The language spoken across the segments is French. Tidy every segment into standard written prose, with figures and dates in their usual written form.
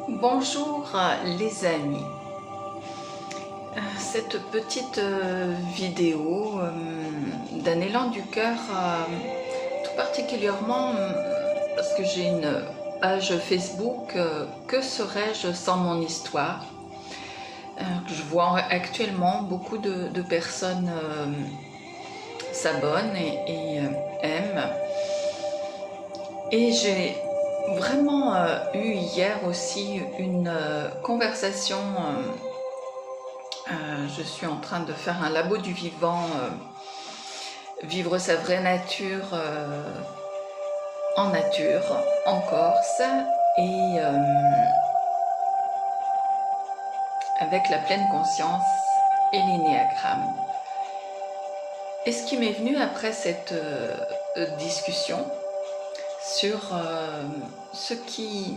Bonjour les amis. Cette petite vidéo d'un élan du cœur, tout particulièrement parce que j'ai une page Facebook Que serais-je sans mon histoire. Je vois actuellement beaucoup de personnes s'abonnent et aiment. Et j'ai vraiment eu hier aussi une conversation. Je suis en train de faire un labo du vivant, vivre sa vraie nature en nature, en Corse, et avec la pleine conscience et l'énéagramme. Et ce qui m'est venu après cette discussion sur ce qui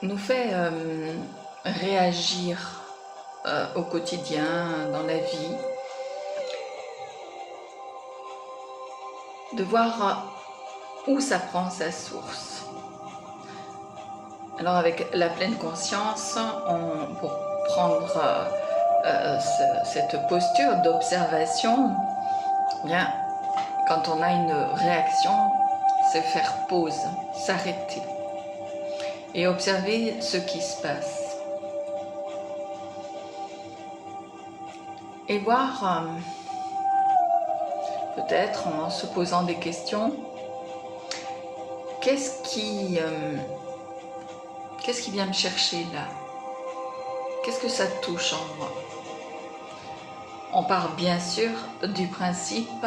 nous fait réagir au quotidien, dans la vie, de voir où ça prend sa source. Alors avec la pleine conscience, pour prendre cette posture d'observation, bien, quand on a une réaction, c'est faire pause, s'arrêter et observer ce qui se passe. Et voir, peut-être en se posant des questions, qu'est-ce qui vient me chercher là? Qu'est-ce que ça touche en moi? On part bien sûr du principe,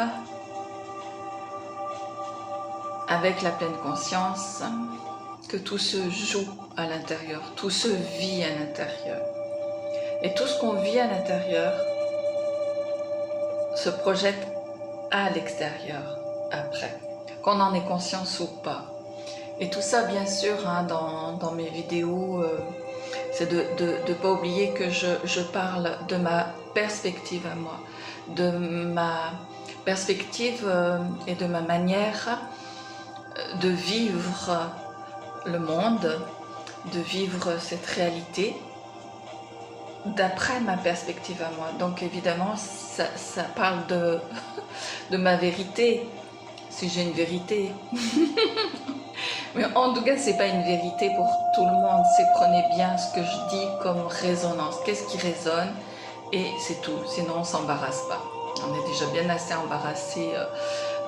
avec la pleine conscience, que tout se joue à l'intérieur, tout se vit à l'intérieur. Et tout ce qu'on vit à l'intérieur se projette à l'extérieur après, qu'on en ait conscience ou pas. Et tout ça, bien sûr, dans mes vidéos, c'est de ne pas oublier que je parle de ma perspective à moi, de ma perspective et de ma manière de vivre le monde, de vivre cette réalité d'après ma perspective à moi. Donc évidemment, ça parle de ma vérité, si j'ai une vérité. Mais en tout cas, c'est pas une vérité pour tout le monde. C'est prenez bien ce que je dis comme résonance. Qu'est-ce qui résonne? Et c'est tout. Sinon, on s'embarrasse pas. On est déjà bien assez embarrassé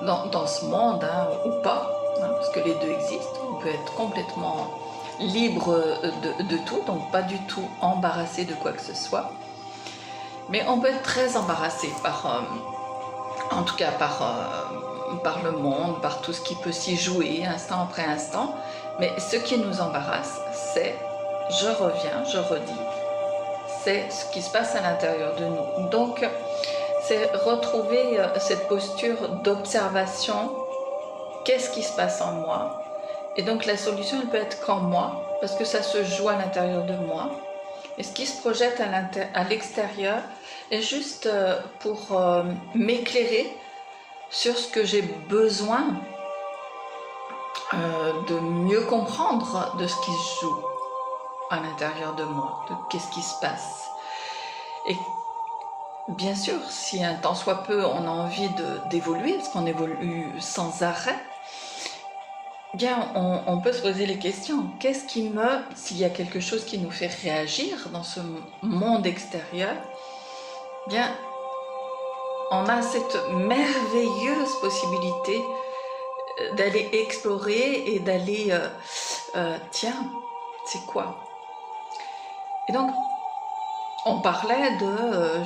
dans ce monde, ou pas, parce que les deux existent. On peut être complètement libre de tout, donc pas du tout embarrassé de quoi que ce soit. Mais on peut être très embarrassé par, en tout cas par le monde, par tout ce qui peut s'y jouer instant après instant. Mais ce qui nous embarrasse, c'est, je reviens, je redis, c'est ce qui se passe à l'intérieur de nous. Donc, c'est retrouver cette posture d'observation. Qu'est-ce qui se passe en moi? Et donc la solution, elle peut être qu'en moi, parce que ça se joue à l'intérieur de moi. Et ce qui se projette à l'extérieur est juste pour m'éclairer sur ce que j'ai besoin de mieux comprendre de ce qui se joue à l'intérieur de moi, de qu'est-ce qui se passe. Et bien sûr, si un tant soit peu on a envie d'évoluer, parce qu'on évolue sans arrêt, bien on peut se poser les questions. Qu'est-ce qui s'il y a quelque chose qui nous fait réagir dans ce monde extérieur, bien on a cette merveilleuse possibilité d'aller explorer et d'aller, tiens, c'est quoi? Et donc, on parlait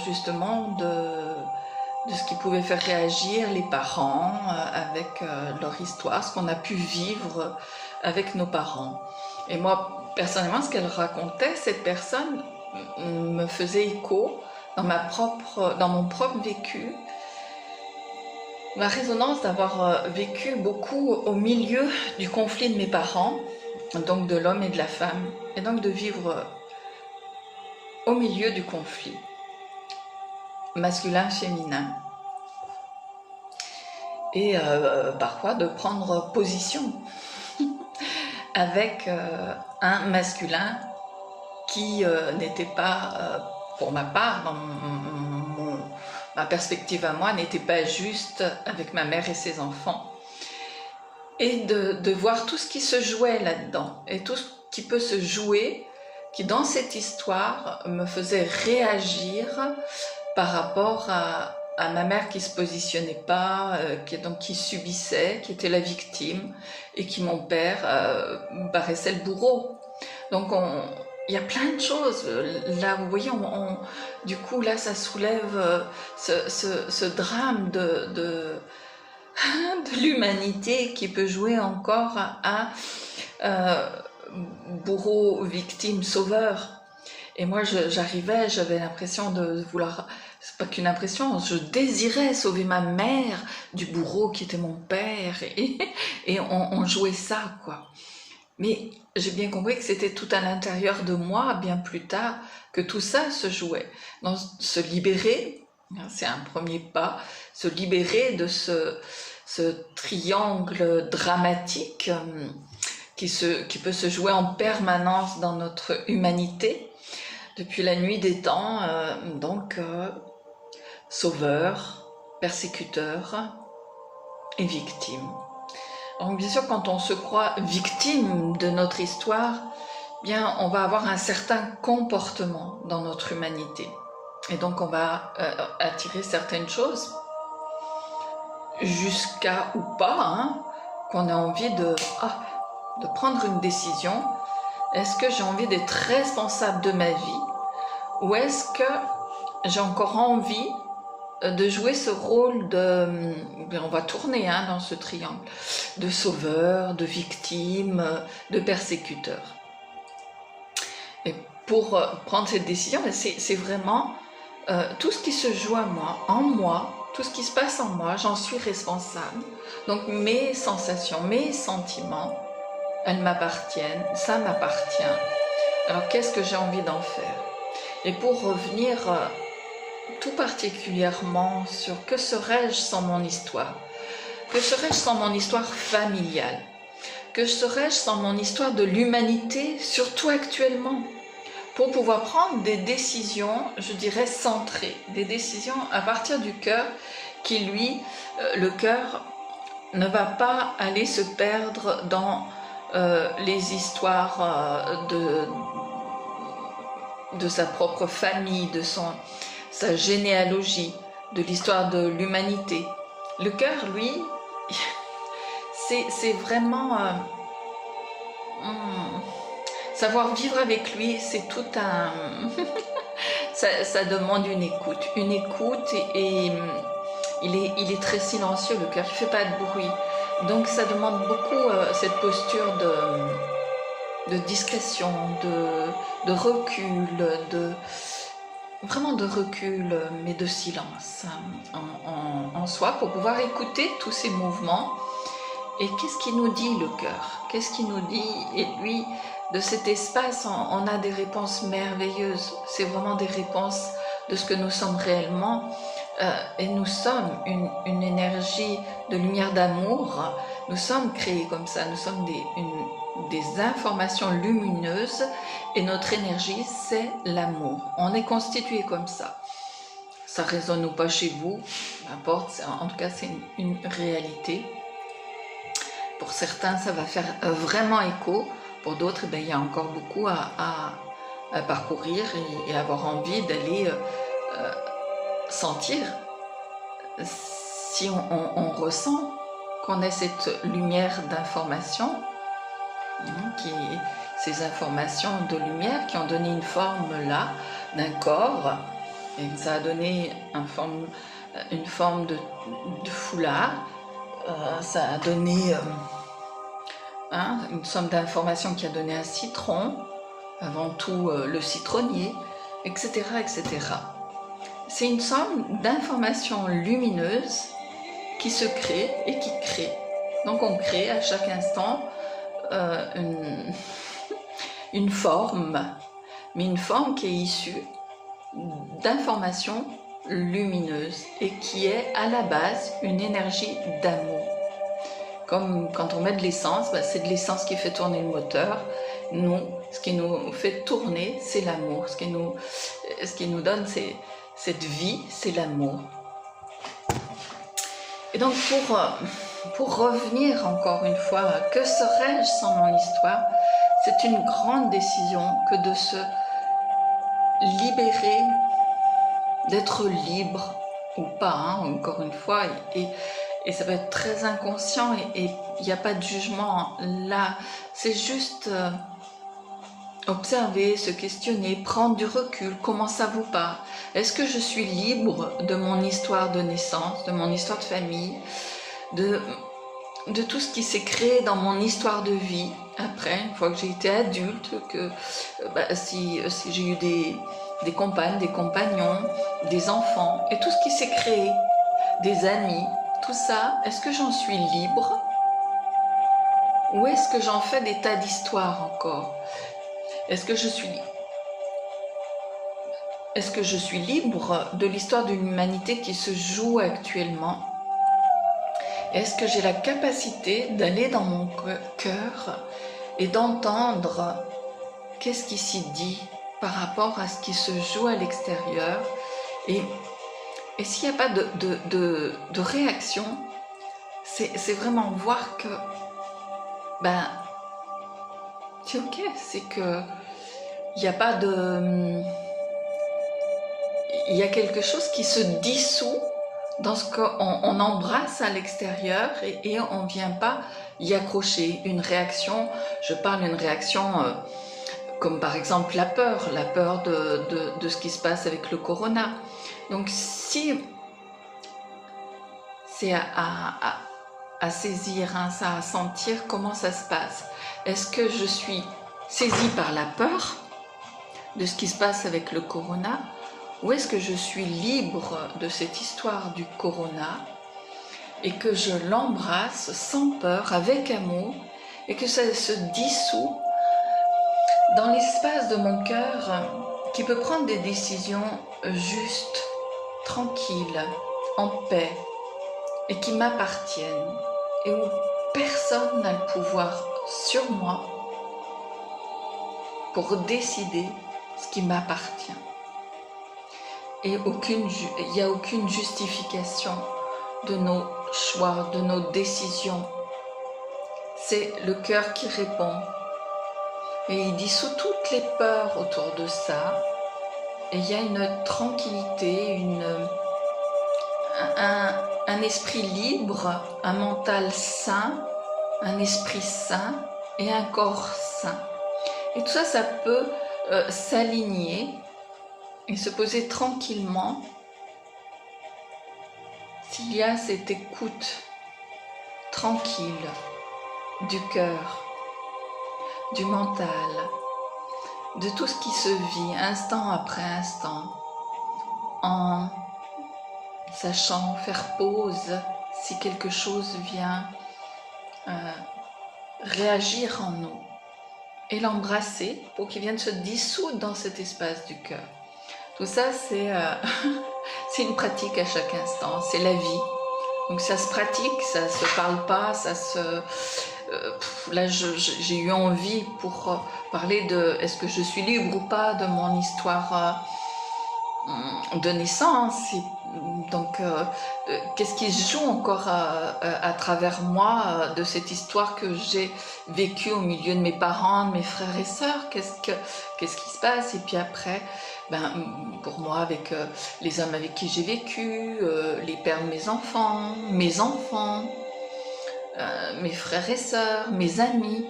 justement de ce qui pouvait faire réagir les parents avec leur histoire, ce qu'on a pu vivre avec nos parents. Et moi, personnellement, ce qu'elle racontait, cette personne me faisait écho dans mon propre vécu, la résonance d'avoir vécu beaucoup au milieu du conflit de mes parents, donc de l'homme et de la femme, et donc de vivre au milieu du conflit masculin-féminin. Et parfois de prendre position avec un masculin qui n'était pas, pour ma part, dans ma perspective à moi, n'était pas juste avec ma mère et ses enfants. Et de voir tout ce qui se jouait là-dedans, et tout ce qui peut se jouer, qui dans cette histoire me faisait réagir par rapport à ma mère qui se positionnait pas, qui subissait, qui était la victime, et qui, mon père, paraissait le bourreau. Donc il y a plein de choses. Là, vous voyez, du coup, là, ça soulève ce drame de l'humanité qui peut jouer encore à bourreau, victime, sauveur. Et moi, j'arrivais, j'avais l'impression de vouloir, c'est pas qu'une impression, je désirais sauver ma mère du bourreau qui était mon père, et on jouait ça, quoi. Mais j'ai bien compris que c'était tout à l'intérieur de moi, bien plus tard, que tout ça se jouait. Donc, se libérer, c'est un premier pas, se libérer de ce triangle dramatique qui peut se jouer en permanence dans notre humanité, depuis la nuit des temps, sauveur, persécuteur et victime. Donc bien sûr, quand on se croit victime de notre histoire, bien on va avoir un certain comportement dans notre humanité. Et donc on va attirer certaines choses, jusqu'à ou pas, qu'on a envie de prendre une décision. Est-ce que j'ai envie d'être responsable de ma vie, ou est-ce que j'ai encore envie de jouer ce rôle on va tourner dans ce triangle, de sauveur, de victime, de persécuteur. Et pour prendre cette décision, c'est vraiment tout ce qui se joue en moi, tout ce qui se passe en moi, j'en suis responsable. Donc mes sensations, mes sentiments, elles m'appartiennent, ça m'appartient. Alors qu'est-ce que j'ai envie d'en faire? Et pour revenir tout particulièrement sur que serais-je sans mon histoire? Que serais-je sans mon histoire familiale? Que serais-je sans mon histoire de l'humanité, surtout actuellement? Pour pouvoir prendre des décisions, je dirais centrées, des décisions à partir du cœur qui, lui, le cœur ne va pas aller se perdre dans les histoires de sa propre famille, de sa généalogie, de l'histoire de l'humanité. Le cœur, lui, c'est vraiment savoir vivre avec lui, c'est tout un ça demande une écoute et il est très silencieux, le cœur, il fait pas de bruit, donc ça demande beaucoup cette posture de discrétion, de recul, vraiment de recul, mais de silence en soi, pour pouvoir écouter tous ces mouvements. Et qu'est-ce qui nous dit le cœur? Qu'est-ce qui nous dit? Et lui, de cet espace, on a des réponses merveilleuses. C'est vraiment des réponses de ce que nous sommes réellement. Et nous sommes une énergie de lumière, d'amour. Nous sommes créés comme ça. Nous sommes des informations lumineuses. Et notre énergie, c'est l'amour. On est constitué comme ça. Ça résonne ou pas chez vous, peu importe. En tout cas, c'est une réalité. Pour certains, ça va faire vraiment écho. Pour d'autres, il y a encore beaucoup à parcourir et avoir envie d'aller sentir. Si on ressent qu'on a cette lumière d'information, ces informations de lumière qui ont donné une forme là, d'un corps, et ça a donné une forme de foulard. Ça a donné une somme d'informations qui a donné un citron, avant tout le citronnier, etc., etc. C'est une somme d'informations lumineuses qui se crée et qui crée. Donc on crée à chaque instant une forme, mais une forme qui est issue d'informations lumineuse et qui est à la base une énergie d'amour. Comme quand on met de l'essence, c'est de l'essence qui fait tourner le moteur. Nous, ce qui nous fait tourner, c'est l'amour. Ce qui nous donne cette vie, c'est l'amour. Et donc pour revenir encore une fois, que serais-je sans mon histoire? C'est une grande décision que de se libérer, d'être libre ou pas, encore une fois, et ça peut être très inconscient et il n'y a pas de jugement là, c'est juste observer, se questionner, prendre du recul. Comment ça vous part? Est-ce que je suis libre de mon histoire de naissance, de mon histoire de famille, de tout ce qui s'est créé dans mon histoire de vie après, une fois que j'ai été adulte, que si j'ai eu des compagnes, des compagnons, des enfants, et tout ce qui s'est créé, des amis, tout ça, est-ce que j'en suis libre? Ou est-ce que j'en fais des tas d'histoires encore? Est-ce que je suis libre de l'histoire d'une humanité qui se joue actuellement? Est-ce que j'ai la capacité d'aller dans mon cœur et d'entendre qu'est-ce qui s'y dit par rapport à ce qui se joue à l'extérieur? Et s'il n'y a pas de réaction, c'est vraiment voir que c'est ok, c'est que il n'y a pas de... Il y a quelque chose qui se dissout dans ce qu'on embrasse à l'extérieur et on ne vient pas y accrocher. Une réaction, je parle d'une réaction comme par exemple la peur de ce qui se passe avec le corona. Donc si c'est à saisir, ça, à sentir comment ça se passe. Est-ce que je suis saisie par la peur de ce qui se passe avec le corona, ou est-ce que je suis libre de cette histoire du corona et que je l'embrasse sans peur, avec amour, et que ça se dissout dans l'espace de mon cœur qui peut prendre des décisions justes, tranquilles, en paix, et qui m'appartiennent, et où personne n'a le pouvoir sur moi pour décider ce qui m'appartient. Et il n'y a aucune justification de nos choix, de nos décisions. C'est le cœur qui répond. Et il dissout toutes les peurs autour de ça. Et il y a une tranquillité, un esprit libre, un mental sain, un esprit sain et un corps sain. Et tout ça, ça peut s'aligner et se poser tranquillement s'il y a cette écoute tranquille du cœur, du mental, de tout ce qui se vit instant après instant, en sachant faire pause si quelque chose vient réagir en nous et l'embrasser pour qu'il vienne se dissoudre dans cet espace du cœur. Tout ça, c'est une pratique à chaque instant, c'est la vie. Donc ça se pratique, ça se parle pas, ça se... là, j'ai eu envie pour parler de est-ce que je suis libre ou pas de mon histoire de naissance. Donc, qu'est-ce qui se joue encore à travers moi de cette histoire que j'ai vécue au milieu de mes parents, de mes frères et sœurs? Qu'est-ce qui se passe? Et puis après, pour moi, avec les hommes avec qui j'ai vécu, les pères de mes enfants, mes frères et sœurs, mes amis.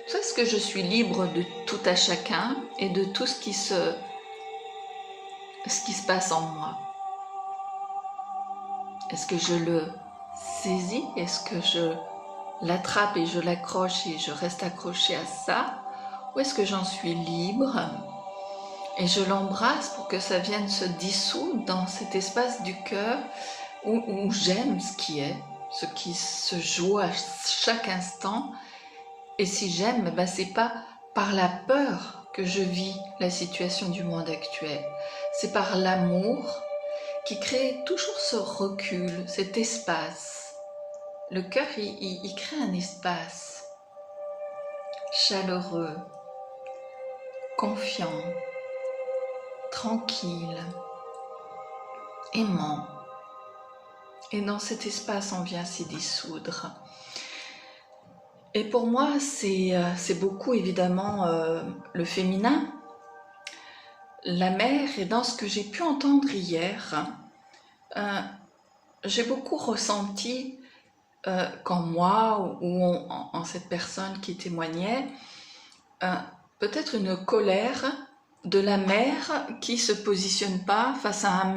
Est-ce que je suis libre de tout à chacun et de tout ce qui se passe en moi? Est-ce que je le saisis? Est-ce que je l'attrape et je l'accroche et je reste accrochée à ça? Ou est-ce que j'en suis libre et je l'embrasse pour que ça vienne se dissoudre dans cet espace du cœur où j'aime ce qui se joue à chaque instant? Et si j'aime, c'est pas par la peur que je vis la situation du monde actuel, c'est par l'amour qui crée toujours ce recul, cet espace le cœur, il crée un espace chaleureux, confiant, tranquille, aimant. Et dans cet espace, on vient s'y dissoudre. Et pour moi, c'est beaucoup évidemment le féminin, la mère. Et dans ce que j'ai pu entendre hier, j'ai beaucoup ressenti qu'en moi ou en cette personne qui témoignait, peut-être une colère de la mère qui ne se positionne pas face à un